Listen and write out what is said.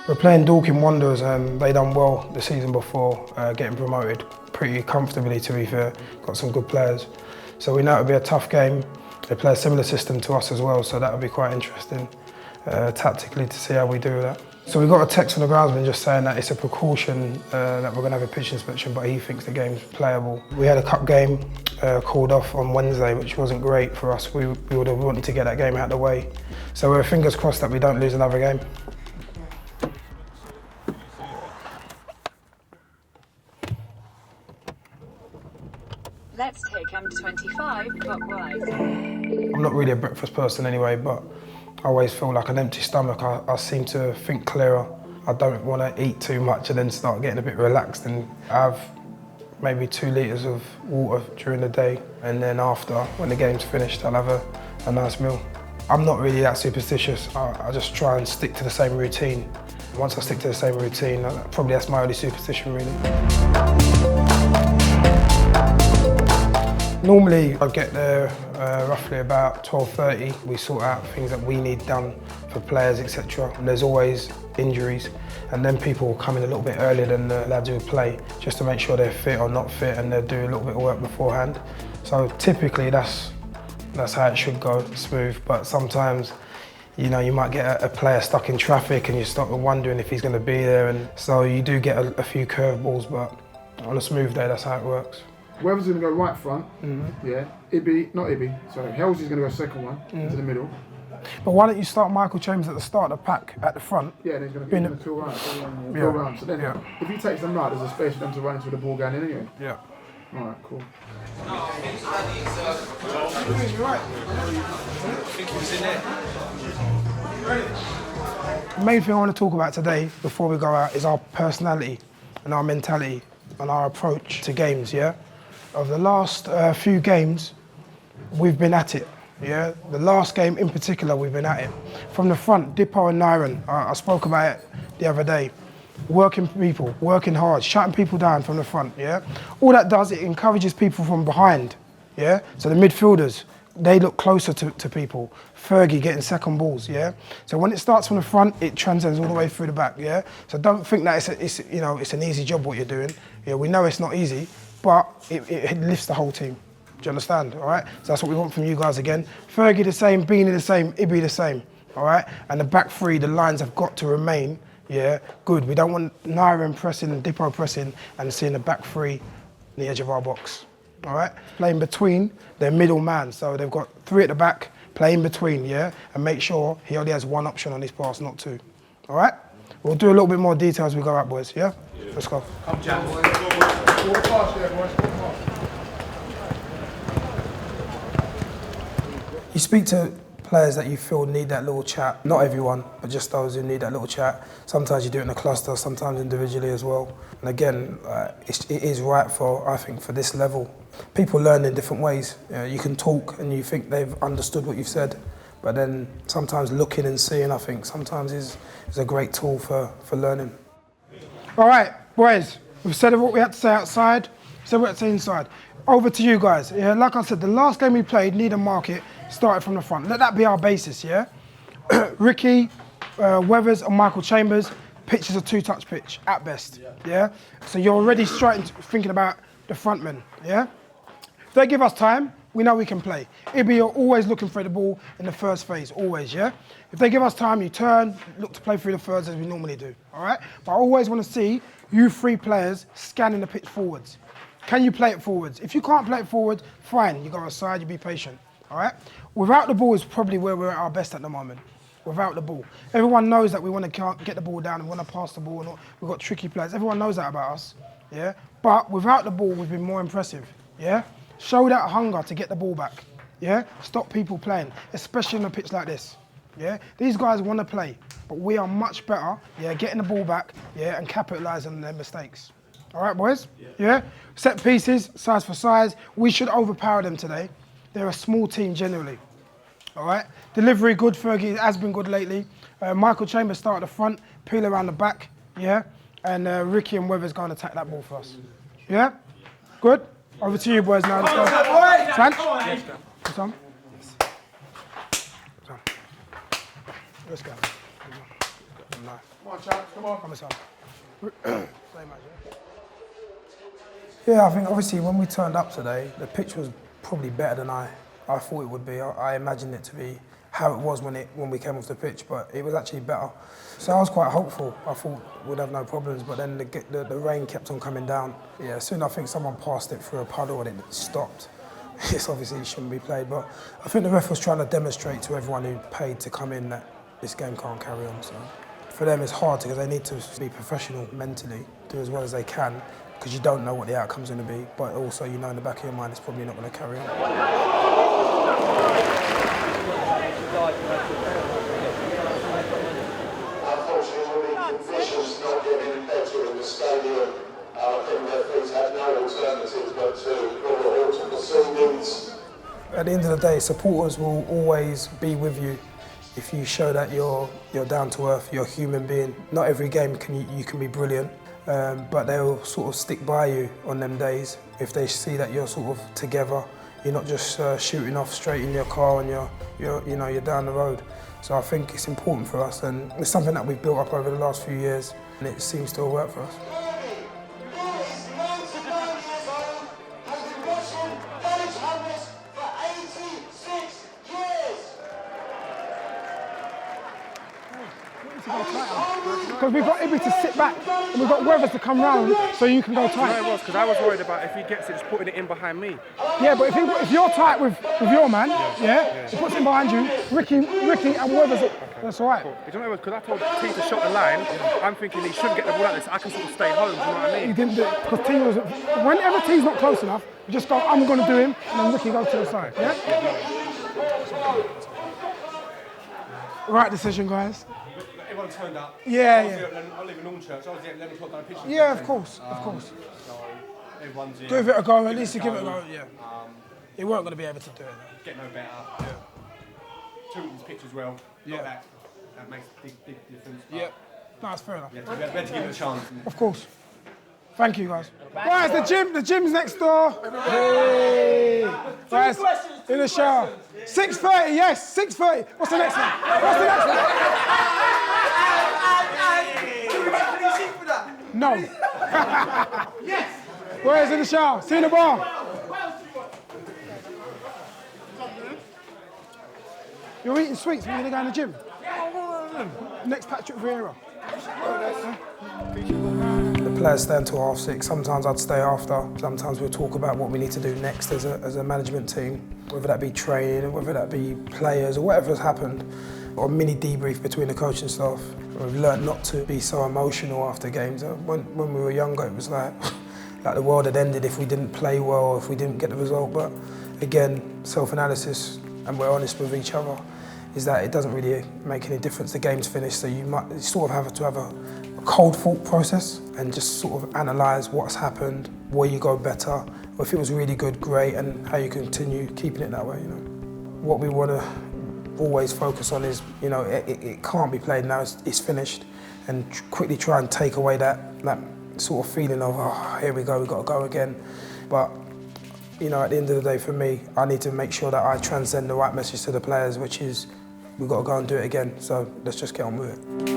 We're playing Dorking Wanderers and they done well the season before, getting promoted pretty comfortably to be fair. Got some good players. So we know it'll be a tough game. They play a similar system to us as well, so that'll be quite interesting tactically to see how we do with that. So we got a text from the groundsman just saying that it's a precaution that we're going to have a pitch inspection, but he thinks the game's playable. We had a cup game called off on Wednesday, which wasn't great for us. We would have wanted to get that game out of the way. So we're fingers crossed that we don't lose another game. Let's take M25 clockwise. I'm not really a breakfast person anyway, but I always feel like an empty stomach. I seem to think clearer. I don't want to eat too much and then start getting a bit relaxed and have maybe 2 litres of water during the day, and then after, when the game's finished, I'll have a nice meal. I'm not really that superstitious. I just try and stick to the same routine. Once I stick to the same routine, probably that's my only superstition really. Normally I get there roughly about 12:30. We sort out things that we need done for players, etc. And there's always injuries, and then people come in a little bit earlier than the lads who play, just to make sure they're fit or not fit, and they do a little bit of work beforehand. So typically that's how it should go, smooth. But sometimes, you know, you might get a player stuck in traffic and you start wondering if he's going to be there, and so you do get a few curveballs. But on a smooth day, that's how it works. Weathers going to go right front, yeah. Halsey's going to go second one, into the middle. But why don't you start Michael Chambers at the start of the pack, at the front? Yeah, and he's going to be in the 2 rounds, go round. So then, if he takes them right, there's a space for them to run into the ball going in anyway. Yeah. Alright, cool. The main thing I want to talk about today, before we go out, is our personality and our mentality and our approach to games, yeah? Of the last few games, we've been at it, yeah? The last game in particular, we've been at it. From the front, Dippo and Nyron, I spoke about it the other day. Working people, working hard, shutting people down from the front, yeah? All that does, it encourages people from behind, yeah? So the midfielders, they look closer to people. Fergie getting second balls, yeah? So when it starts from the front, it transcends all the way through the back, yeah? So don't think that it's an easy job what you're doing. Yeah, we know it's not easy, but it lifts the whole team. Do you understand, all right? So that's what we want from you guys again. Fergie the same, Beanie the same, Ibby the same, all right? And the back three, the lines have got to remain, yeah, good. We don't want Nyron pressing and Dippo pressing and seeing the back three on the edge of our box. All right, playing between their middle man. So they've got 3 at the back, play in between, yeah? And make sure he only has 1 option on his pass, not 2. All right? We'll do a little bit more detail as we go out, boys, yeah? Let's go. Come, Jack. Go fast there, boys. Go fast. You speak to players that you feel need that little chat. Not everyone, but just those who need that little chat. Sometimes you do it in a cluster, sometimes individually as well. And again, it is right for, I think, for this level. People learn in different ways. You can talk and you think they've understood what you've said, but then sometimes looking and seeing, I think, sometimes is a great tool for learning. All right, boys, we've said what we had to say outside, said what we had to say inside. Over to you guys. Yeah, like I said, the last game we played, Needham Market, started from the front. Let that be our basis, yeah? Ricky, Weathers and Michael Chambers, pitch is a 2-touch pitch, at best, yeah? So you're already thinking about the frontmen, yeah? If they give us time, we know we can play. Ibby are always looking for the ball in the first phase, always, yeah? If they give us time, you turn, look to play through the thirds as we normally do, all right? But I always want to see you 3 players scanning the pitch forwards. Can you play it forwards? If you can't play it forward, fine, you go aside, you be patient, all right? Without the ball is probably where we're at our best at the moment. Without the ball. Everyone knows that we want to get the ball down and we want to pass the ball, and we've got tricky players. Everyone knows that about us, yeah? But without the ball, we've been more impressive, yeah? Show that hunger to get the ball back, yeah? Stop people playing, especially on a pitch like this, yeah? These guys want to play, but we are much better, yeah, getting the ball back, yeah, and capitalising on their mistakes. All right, boys? Yeah? Set pieces, size for size. We should overpower them today. They're a small team generally. All right? Delivery good, Fergie has been good lately. Michael Chambers start at the front, peel around the back, yeah? And Ricky and Weathers go and attack that ball for us. Yeah? Good? Over to you, boys, now. Let's go. Son? Yes, go. Son? Son. Let's go. Come on, chaps, come on. Come on, son. Yeah, I think obviously when we turned up today, the pitch was probably better than I thought it would be. I imagined it to be how it was when we came off the pitch, but it was actually better. So I was quite hopeful. I thought we'd have no problems, but then the rain kept on coming down. Yeah, soon I think someone passed it through a puddle and it stopped. It's obviously shouldn't be played, but I think the ref was trying to demonstrate to everyone who paid to come in that this game can't carry on. So for them it's hard because they need to be professional mentally, do as well as they can, because you don't know what the outcome's going to be, but also you know in the back of your mind it's probably not going to carry on. Unfortunately, the conditions not getting better in the stadium. I think referees had no alternative but to call a halt to proceedings. At the end of the day, supporters will always be with you if you show that you're down to earth, you're a human being. Not every game you can be brilliant, but they'll sort of stick by you on them days if they see that you're sort of together. You're not just shooting off straight in your car and you're down the road. So I think it's important for us, and it's something that we've built up over the last few years, and it seems to work for us. Because we've got Ibby to sit back and we've got Weathers to come round so you can go tight. No, it was, because I was worried about if he gets it, just putting it in behind me. Yeah, but if you're tight with your man, he puts it behind you, Ricky and Weathers, that's all right. Cool. You know what, because I told T to shot the line, I'm thinking he shouldn't get the ball out this, I can sort of stay home, do you know what I mean? He didn't do it, because T was, whenever T's not close enough, you just go, I'm going to do him, and then Ricky goes to the side, yeah? Right decision, guys. Everyone turned up. Yeah. I live in Hornchurch, so I was at 11 o'clock down the pitch. Yeah, of course. So everyone's here. Give it a go, at least you give it a go, yeah. You weren't going to be able to do it. Get no better. Tooting's pitch as well. That makes a big difference. Yeah. No, that's fair enough. We had to give it a chance. Of course. Thank you, guys. Guys, the gym's next door. Hey. Guys, in the shower. 6:30, yes, 6:30. What's the next one? No. Yes. Where's in the shower? See you in the bar. You're eating sweets when you're going to the gym? Next Patrick Vieira. The players stay until 6:30. Sometimes I'd stay after. Sometimes we'll talk about what we need to do next as a management team, whether that be training, whether that be players, or whatever's happened, or a mini debrief between the coaching staff. We've learned not to be so emotional after games. When we were younger, it was like the world had ended if we didn't play well or if we didn't get the result. But again, self-analysis, and we're honest with each other, is that it doesn't really make any difference. The game's finished, so you sort of have to have a cold thought process and just sort of analyse what's happened, where you go better, or if it was really good, great, and how you continue keeping it that way. What we want to always focus on is, it can't be played now, it's finished, and quickly try and take away that sort of feeling of, oh, here we go, we've got to go again. But at the end of the day, for me, I need to make sure that I transcend the right message to the players, which is we've got to go and do it again. So let's just get on with it.